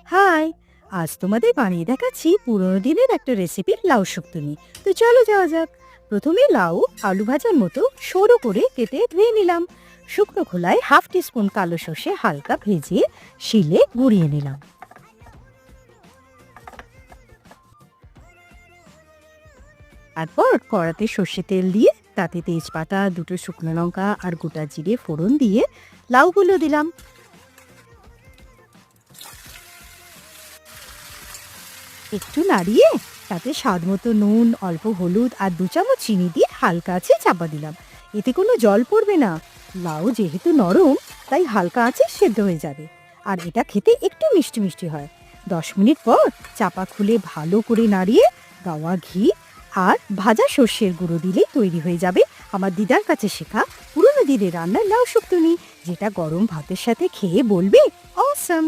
High, আজ তোমাদের বানিয়ে দেখাচ্ছি পুরোনো দিনের একটা রেসিপি লাউ শুক্তনি। তো চলো যাওয়া যাক। প্রথমে লাউ আলু ভাজার মতো সরু করে কেটে ধুয়ে নিলাম। শুকনো খোলায় হাফ টিস্পুন কালো সর্ষে হালকা ভেজে শিলে গুঁড়িয়ে নিলাম। তারপর কড়াতে সর্ষে তেল দিয়ে তাতে তেজপাতা, দুটো শুকনো লঙ্কা আর গোটা জিরে ফোড়ন দিয়ে লাউগুলো দিলাম। একটু নাড়িয়ে তাতে স্বাদ মতো নুন, অল্প হলুদ আর 2 চামচ চিনি দিয়ে হালকা আঁচে চাপা দিলাম। এতে কোনো জল পড়বে না। লাউ যেহেতু নরম, তাই হালকা আঁচে সেদ্ধ হয়ে যাবে। আর এটা খেতে একটু মিষ্টি মিষ্টি হয়। 10 মিনিট পর চাপা খুলে ভালো করে নাড়িয়ে গাওয়া ঘি আর ভাজা সর্ষের গুঁড়ো দিলেই তৈরি হয়ে যাবে আমার দিদার কাছে শেখা পুরনো দিনের রান্নার লাউ শুক্তনি, যেটা গরম ভাতের সাথে খেয়ে বলবে অসম।